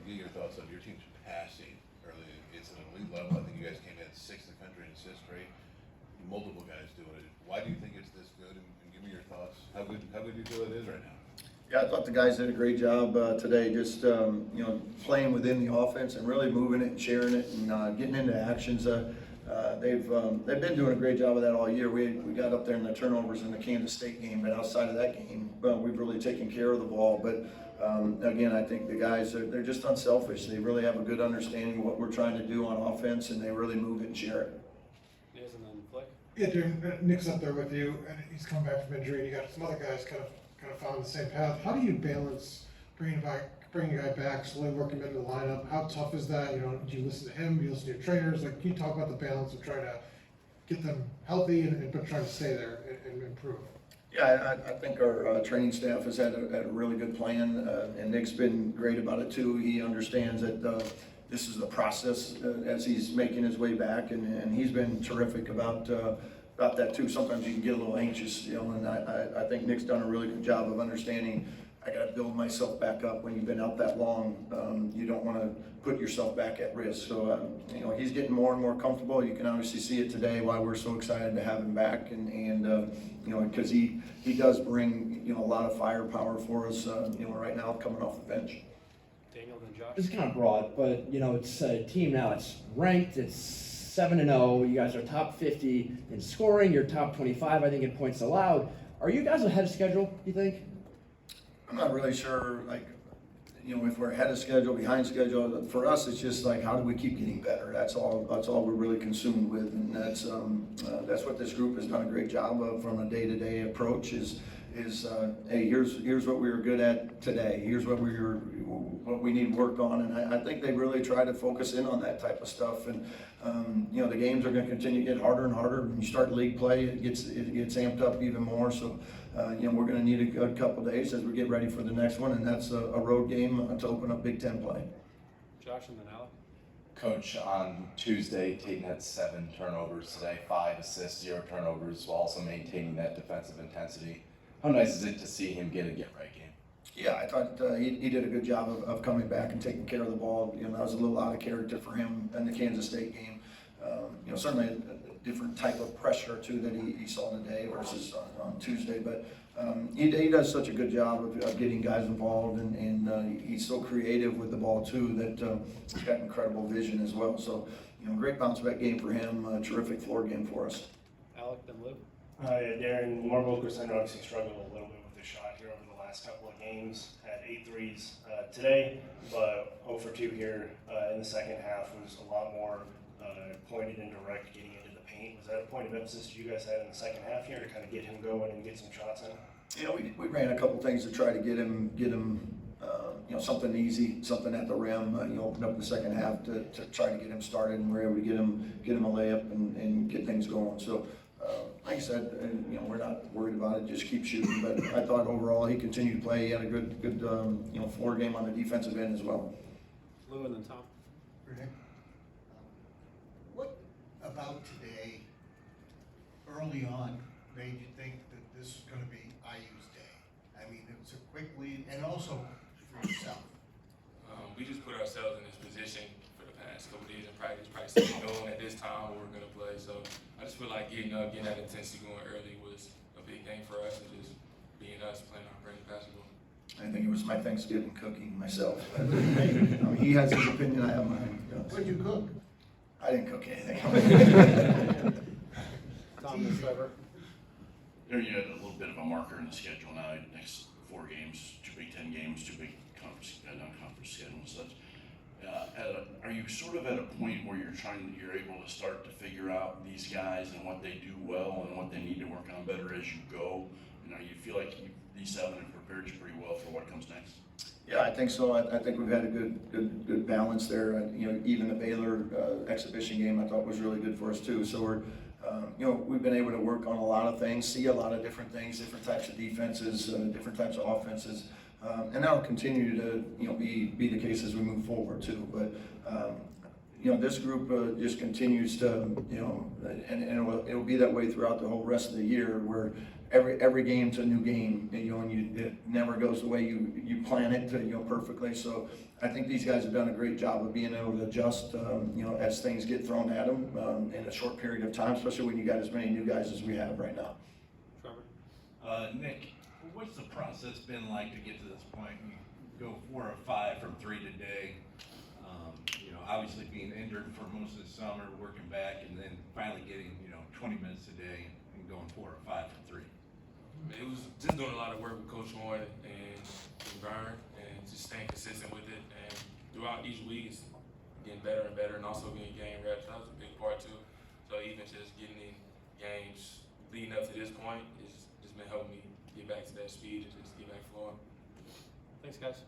get your thoughts on your team's passing early. It's an elite level. I think you guys came in 6th in the country in assist rate. Multiple guys doing it. Why do you think it's this good? And give me your thoughts. How good do you feel it is right now? Yeah, I thought the guys did a great job today, just playing within the offense and really moving it and sharing it and getting into actions. They've been doing a great job of that all year. We got up there in the turnovers in the Kansas State game, but outside of that game, we've really taken care of the ball. But again, I think the guys they're just unselfish. They really have a good understanding of what we're trying to do on offense, and they really move it and share it. Yes, and then Flick. Yeah, Darian, Nick's up there with you, and he's come back from injury, and you got some other guys kind of following the same path. How do you balance bringing a guy back, slowly working him into the lineup? How tough is that? Do you listen to him? Do you listen to your trainers? Like, can you talk about the balance of trying to get them healthy but trying to stay there and improve? Yeah, I think our training staff has had a really good plan, and Nick's been great about it too. He understands that this is the process as he's making his way back, and he's been terrific about that too. Sometimes you can get a little anxious, and I think Nick's done a really good job of understanding I got to build myself back up. When you've been out that long, you don't want to put yourself back at risk. So, he's getting more and more comfortable. You can obviously see it today why we're so excited to have him back, and because he does bring, a lot of firepower for us, right now coming off the bench. Daniel, then Josh. This is kind of broad, but it's a team now. It's ranked. It's 7-0. You guys are top 50 in scoring. You're top 25, I think, in points allowed. Are you guys ahead of schedule, you think? I'm not really sure, if we're ahead of schedule, behind schedule. For us, it's just like, how do we keep getting better? That's all we're really consumed with, and that's what this group has done a great job of from a day-to-day approach. Hey, here's what we were good at today. Here's what we need work on, and I think they really try to focus in on that type of stuff. And the games are going to continue to get harder and harder. When you start league play, it gets amped up even more. So we're going to need a good couple days as we get ready for the next one, and that's a road game to open up Big Ten play. Josh, and then Alec. Coach, on Tuesday, Tatum had 7 turnovers today, 5 assists, 0 turnovers, while also maintaining that defensive intensity. How nice is it to see him get a get-right game? Yeah, I thought he did a good job of coming back and taking care of the ball. That was a little out of character for him in the Kansas State game. Certainly a different type of pressure too that he saw today versus on Tuesday. But he does such a good job of getting guys involved, and he's so creative with the ball too that he's got incredible vision as well. So great bounce back game for him. A terrific floor game for us. Alec, then Lou. Darian, Lamar Wilkerson obviously struggled a little bit with the shot here over the last couple of games. Had 8 threes today, but 0 for 2 here in the second half. Was a lot more pointed and direct getting into the paint. Was that a point of emphasis you guys had in the second half here to kind of get him going and get some shots in? We ran a couple things to try to get him something easy, something at the rim. Opened up the second half to try to get him started, and we're able to get him a layup and get things going. So. Like I said, we're not worried about it. Just keep shooting. But I thought overall he continued to play. He had a good floor game on the defensive end as well. Lou, and then Tom. What about today, early on, made you think that this was going to be IU's day? I mean, it was a quick lead, and also for yourself. We just put ourselves in this position for the past couple days in practice, knowing at this time what we're going to play. So I just feel like getting that intensity going early was a big thing for us, and just being us playing our brand basketball. I think it was my Thanksgiving cooking myself. He has his opinion, I have mine. What did you cook? I didn't cook anything. Tom and Trevor. There you had a little bit of a marker in the schedule now. Next 4 games, 2 Big Ten games, 2 big non-conference schedules. Such. Are you sort of at a point where you're able to start to figure out these guys and what they do well and what they need to work on better as you go? And you feel like these 7 have prepared you pretty well for what comes next? Yeah, I think so. I think we've had a good balance there. Even the Baylor exhibition game I thought was really good for us too. So we're we've been able to work on a lot of things, see a lot of different things, different types of defenses, different types of offenses, and that'll continue to be the case as we move forward too. But you know, this group just continues to, you know, and it'll be that way throughout the whole rest of the year, where every game's a new game, you know, and it never goes the way you plan it, you know, perfectly. So I think these guys have done a great job of being able to adjust, you know, as things get thrown at them in a short period of time, especially when you got as many new guys as we have right now. Trevor? Nick, what's the process been like to get to this point? You go 4 or 5 from 3 today. You know, obviously being injured for most of the summer, working back, and then finally getting, you know, 20 minutes a day and going 4 or 5 from 3. It was just doing a lot of work with Coach Dorn and Dorn, and just staying consistent with it. And throughout each week, it's getting better and better, and also getting game reps. That was a big part too. So even just getting in games leading up to this point, it's just been helping me get back to that speed and just get back flowing. Thanks, guys.